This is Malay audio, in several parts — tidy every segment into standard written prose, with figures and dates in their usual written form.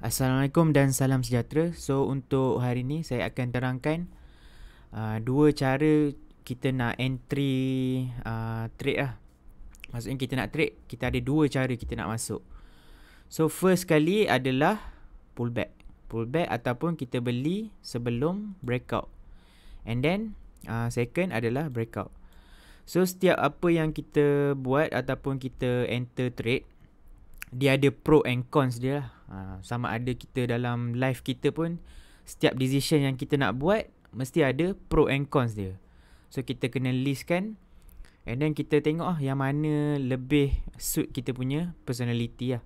Assalamualaikum dan salam sejahtera. So untuk hari ini saya akan terangkan dua cara kita nak entry trade lah. Maksudnya kita nak trade, kita ada dua cara kita nak masuk. So first kali adalah pullback. Pullback ataupun kita beli sebelum breakout. And then second adalah breakout. So setiap apa yang kita buat ataupun kita enter trade, dia ada pro and cons dia lah. Sama ada kita dalam life kita pun, setiap decision yang kita nak buat mesti ada pro and cons dia. So kita kena listkan, and then kita tengok yang mana lebih suit kita punya personality lah.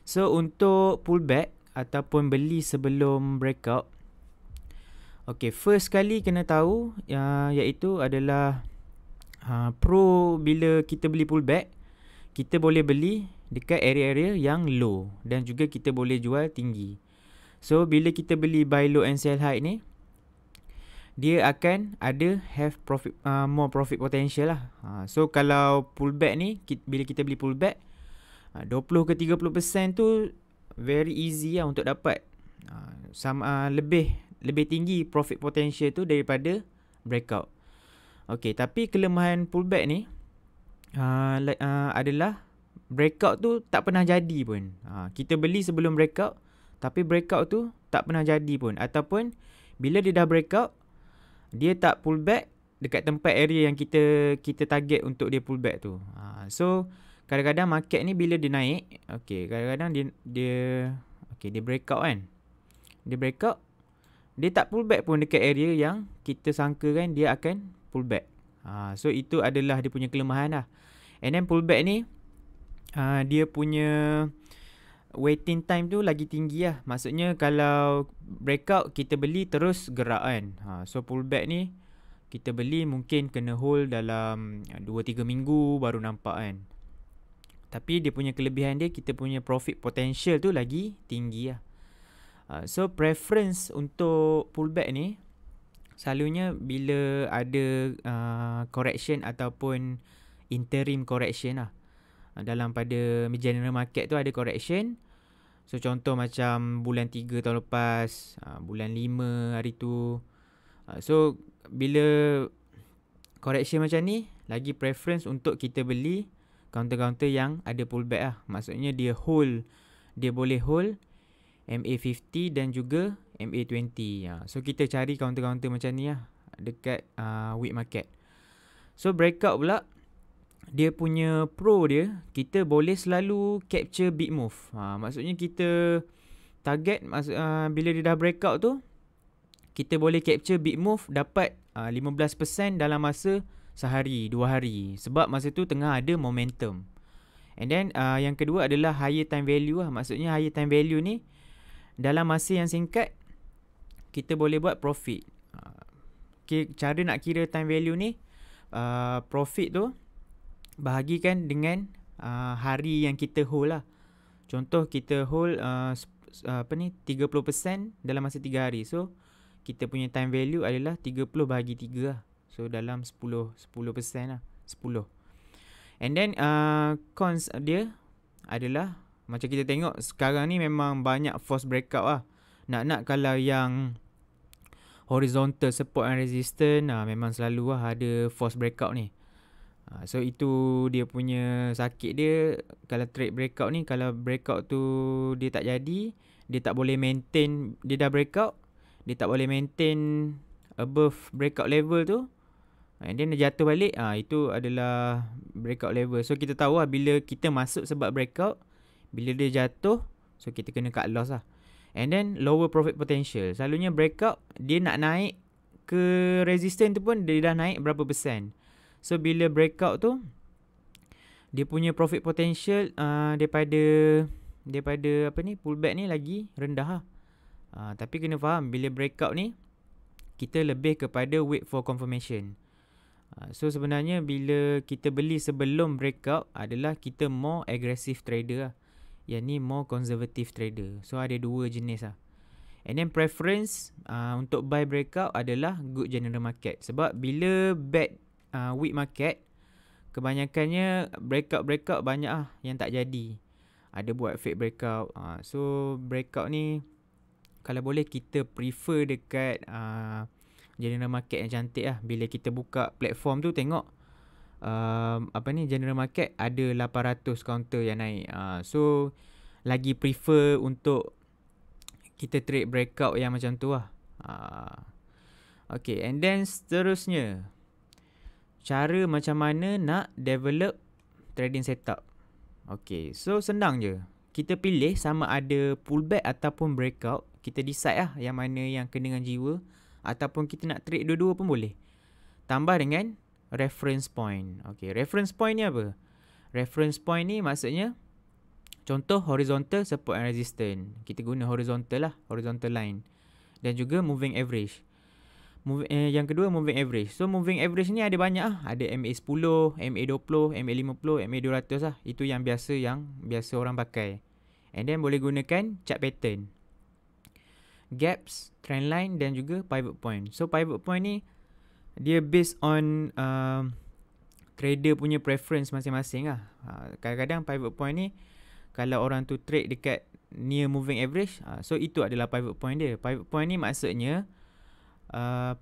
So untuk pullback ataupun beli sebelum breakout, okay, first kali kena tahu iaitu adalah pro bila kita beli pullback, kita boleh beli dekat area-area yang low dan juga kita boleh jual tinggi. So bila kita beli buy low and sell high ni, dia akan ada have profit, more profit potential lah. So kalau pullback ni, bila kita beli pullback 20 ke 30% tu very easy lah untuk dapat. Lebih tinggi profit potential tu daripada breakout. Okay, tapi kelemahan pullback ni adalah breakout tu tak pernah jadi pun. Kita beli sebelum breakout, tapi breakout tu tak pernah jadi pun. Ataupun bila dia dah breakout, dia tak pullback dekat tempat area yang kita target untuk dia pullback tu. So kadang-kadang market ni bila dia naik, okay, kadang-kadang dia breakout kan. Dia breakout, dia tak pullback pun dekat area yang kita sangka kan dia akan pullback. So itu adalah dia punya kelemahan lah. And then pullback ni, dia punya waiting time tu lagi tinggi lah. Maksudnya kalau breakout kita beli terus gerak kan. So pullback ni kita beli mungkin kena hold dalam 2-3 minggu baru nampak kan. Tapi dia punya kelebihan dia, kita punya profit potential tu lagi tinggi lah. So preference untuk pullback ni selalunya bila ada correction ataupun interim correction lah. Dalam pada general market tu ada correction. So contoh macam bulan 3 tahun lepas, bulan 5 hari tu. So bila correction macam ni, lagi preference untuk kita beli counter-counter yang ada pullback lah. Maksudnya dia boleh hold MA50 dan juga MA20. So kita cari counter-counter macam ni lah dekat week market. So breakout pula, dia punya pro dia, kita boleh selalu capture big move. Maksudnya kita target bila dia dah breakout tu, kita boleh capture big move dapat 15% dalam masa sehari, 2 hari. Sebab masa tu tengah ada momentum. And then yang kedua adalah higher time value lah. Maksudnya higher time value ni, dalam masa yang singkat kita boleh buat profit. Cara nak kira time value ni, profit tu bahagikan dengan hari yang kita hold lah. Contoh kita hold 30% dalam masa 3 hari. So kita punya time value adalah 30 bahagi 3 lah. So dalam 10% lah, 10. And then cons dia adalah macam kita tengok sekarang ni memang banyak false breakout lah. Nak kalau yang horizontal support and resistance, memang selalu lah ada false breakout ni. So itu dia punya sakit dia. Kalau trade breakout ni, kalau breakout tu dia tak jadi, dia tak boleh maintain, dia dah breakout, dia tak boleh maintain above breakout level tu, and then dia jatuh balik, itu adalah breakout level. So kita tahu lah bila kita masuk sebab breakout, bila dia jatuh, so kita kena cut loss lah. And then lower profit potential. Selalunya breakout, dia nak naik ke resistance tu pun dia dah naik berapa persen. So bila breakout tu, dia punya profit potential daripada pullback ni lagi rendah lah. Tapi kena faham, bila breakout ni kita lebih kepada wait for confirmation. So sebenarnya bila kita beli sebelum breakout adalah kita more aggressive trader lah. Yang ni more conservative trader. So ada dua jenis lah. And then preference untuk buy breakout adalah good general market. Sebab bila bad weak market, kebanyakannya breakout banyak lah yang tak jadi. ada buat fake breakout. So breakout ni kalau boleh kita prefer dekat general market yang cantik lah. Bila kita buka platform tu tengok general market ada 800 counter yang naik. So lagi prefer untuk kita trade breakout yang macam tu lah. Okay, and then seterusnya, cara macam mana nak develop trading setup. Okay, so senang je. Kita pilih sama ada pullback ataupun breakout. Kita decide lah yang mana yang kena dengan jiwa. Ataupun kita nak trade dua-dua pun boleh. Tambah dengan reference point. Okay, reference point ni apa? Reference point ni maksudnya contoh horizontal support and resistance. Kita guna horizontal lah, horizontal line. Dan juga moving average. Yang kedua moving average. So moving average ni ada banyak lah. Ada MA10, MA20, MA50, MA200 lah. Itu yang biasa orang pakai. And then boleh gunakan chart pattern, gaps, trendline dan juga pivot point. So pivot point ni dia based on trader punya preference masing-masing lah. Kadang-kadang pivot point ni kalau orang tu trade dekat near moving average, so itu adalah pivot point dia. Pivot point ni maksudnya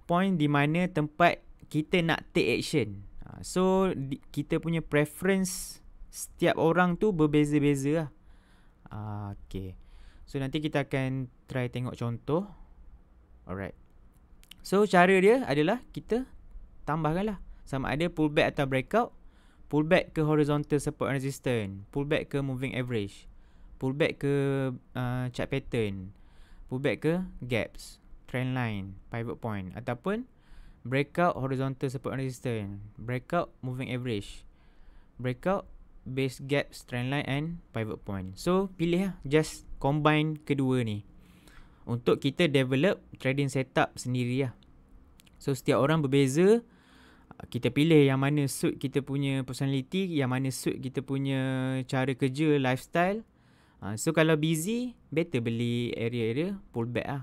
point di mana tempat kita nak take action. So kita punya preference setiap orang tu berbeza-beza lah. Okay, so nanti kita akan try tengok contoh. Alright, so cara dia adalah kita tambahkan lah sama ada pullback atau breakout, pullback ke horizontal support and resistance, pullback ke moving average, pullback ke chart pattern, pullback ke gaps, trendline, pivot point, ataupun breakout horizontal support and resistance, breakout moving average, breakout base gaps, trendline and pivot point. So pilih lah, just combine kedua ni untuk kita develop trading setup sendiri lah. So setiap orang berbeza. Kita pilih yang mana suit kita punya personality, yang mana suit kita punya cara kerja, lifestyle. So kalau busy, better beli area-area pullback lah.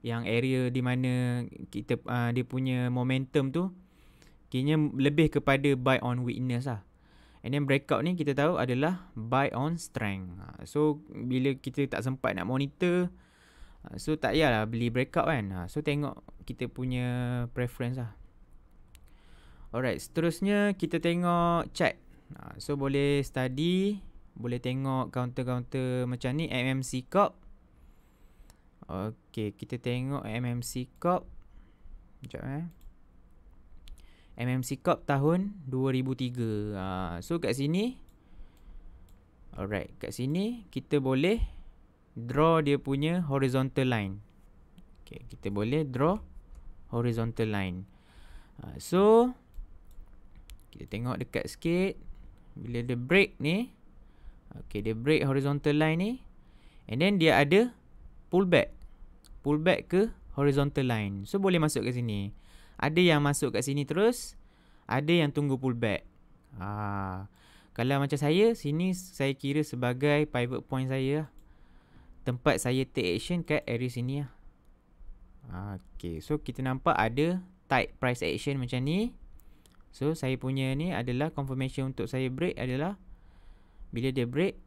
Yang area di mana kita dia punya momentum tu kayaknya lebih kepada buy on weakness lah. And then breakout ni kita tahu adalah buy on strength. So bila kita tak sempat nak monitor, so tak payahlah beli breakout kan. So tengok kita punya preference lah. Alright, seterusnya kita tengok chart. So boleh study, boleh tengok counter-counter macam ni. MMC Corp. Okay, kita tengok MMC Corp. Sekejap MMC Corp tahun 2003. So kat sini, alright, kat sini kita boleh draw dia punya horizontal line. Okay, kita boleh draw horizontal line. So kita tengok dekat sikit. Bila dia break ni, okay, dia break horizontal line ni, and then dia ada pullback ke horizontal line. So boleh masuk kat sini. Ada yang masuk kat sini terus, ada yang tunggu pullback. Kalau macam saya, sini saya kira sebagai pivot point saya. Tempat saya take action kat area sini lah. Okay, so kita nampak ada tight price action macam ni. So saya punya ni adalah confirmation untuk saya break adalah bila dia break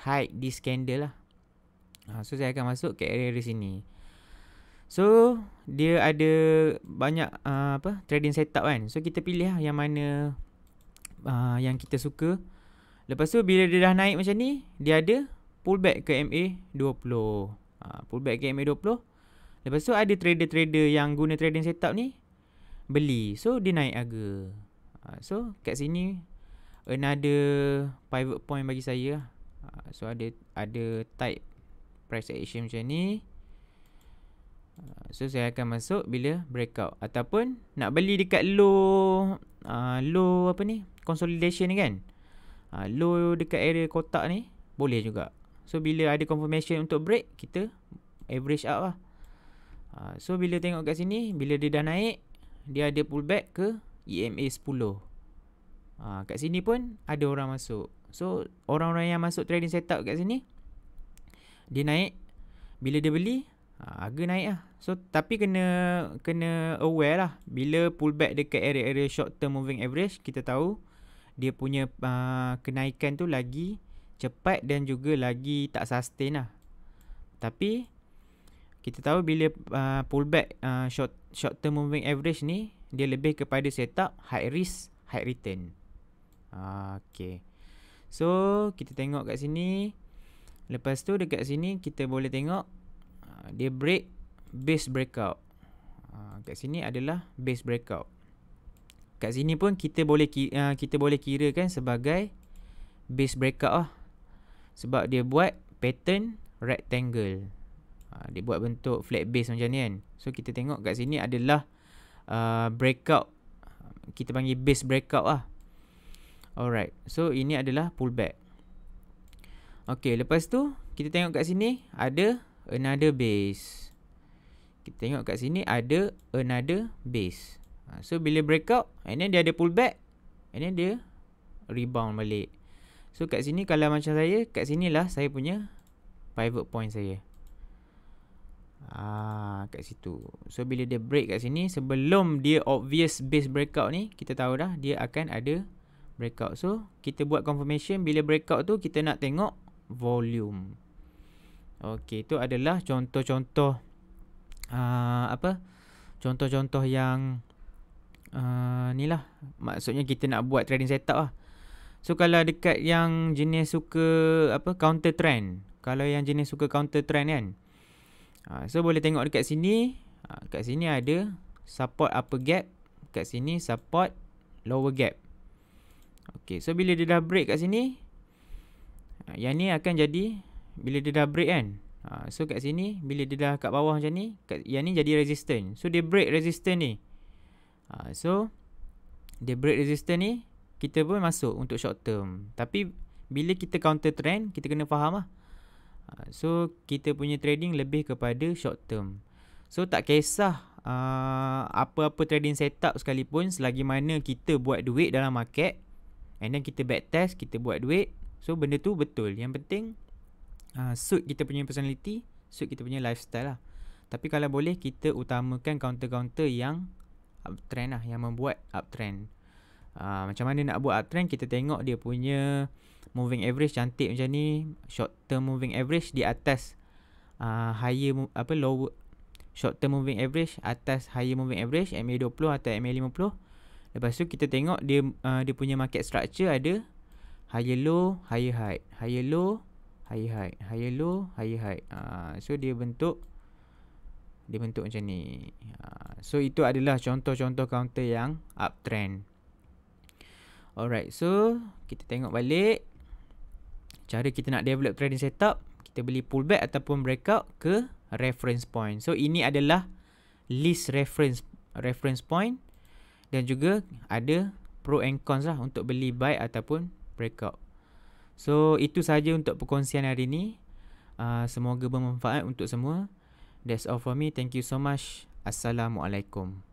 hide this candle lah. So saya akan masuk ke area sini. So dia ada banyak trading setup kan. So kita pilih lah yang mana yang kita suka. Lepas tu bila dia dah naik macam ni, dia ada pullback ke MA20. Pullback ke MA20. Lepas tu ada trader-trader yang guna trading setup ni beli. So dia naik harga. So kat sini another pivot point bagi saya. So ada tight price action macam ni. So saya akan masuk bila breakout. Ataupun nak beli dekat low consolidation ni kan. Low dekat area kotak ni boleh juga. So bila ada confirmation untuk break, kita average out lah. So bila tengok kat sini, bila dia dah naik, dia ada pullback ke EMA 10. Kat sini pun ada orang masuk. So orang-orang yang masuk trading setup kat sini, dia naik. Bila dia beli, harga naik lah. So tapi kena aware lah. Bila pullback dekat area-area short term moving average, kita tahu dia punya kenaikan tu lagi cepat dan juga lagi tak sustain lah. Tapi kita tahu bila pullback short term moving average ni, dia lebih kepada setup high risk, high return. Okay. So kita tengok kat sini. Lepas tu dekat sini kita boleh tengok dia break base breakout. Kat sini adalah base breakout. Kat sini pun kita boleh kirakan sebagai base breakout lah. Sebab dia buat pattern rectangle. Dia buat bentuk flat base macam ni kan. So kita tengok kat sini adalah breakout. Kita panggil base breakout lah. Alright. So ini adalah pullback. Okay, lepas tu kita tengok kat sini ada another base. Kita tengok kat sini ada another base. So bila breakout and then dia ada pullback and then dia rebound balik. So kat sini kalau macam saya, kat sinilah saya punya pivot point saya. Kat situ. So bila dia break kat sini, sebelum dia obvious base breakout ni, kita tahu dah dia akan ada breakout. So kita buat confirmation bila breakout tu kita nak tengok volume. Okey, itu adalah contoh-contoh contoh-contoh yang ni lah. Maksudnya kita nak buat trading setup lah. So kalau dekat yang jenis suka counter trend, kalau yang jenis suka counter trend kan, so boleh tengok dekat sini. Kat sini ada support upper gap, kat sini support lower gap. Okey, so bila dia dah break kat sini, yang ni akan jadi bila dia dah break kan. So kat sini bila dia dah kat bawah macam ni, yang ni jadi resistance. So dia break resistance ni. So dia break resistance ni, kita pun masuk untuk short term. Tapi bila kita counter trend, kita kena faham lah. So kita punya trading lebih kepada short term. So tak kisah apa-apa trading setup sekalipun, selagi mana kita buat duit dalam market and then kita back test, kita buat duit. So benda tu betul. Yang penting suit kita punya personality, suit kita punya lifestyle lah. Tapi kalau boleh kita utamakan counter-counter yang uptrend lah, yang membuat uptrend. Macam mana nak buat uptrend, kita tengok dia punya moving average cantik macam ni. Short term moving average di atas lower short term moving average atas higher moving average, MA20 atau MA50. Lepas tu kita tengok dia punya market structure ada higher low, higher high, higher low, higher high, higher low, higher high. So dia bentuk macam ni. So itu adalah contoh-contoh counter yang uptrend. Alright, so kita tengok balik cara kita nak develop trading setup. Kita beli pullback ataupun breakout ke reference point. So ini adalah list reference point, dan juga ada pro and cons lah untuk beli buy ataupun breakout. So itu sahaja untuk perkongsian hari ni. Semoga bermanfaat untuk semua. That's all for me. Thank you so much. Assalamualaikum.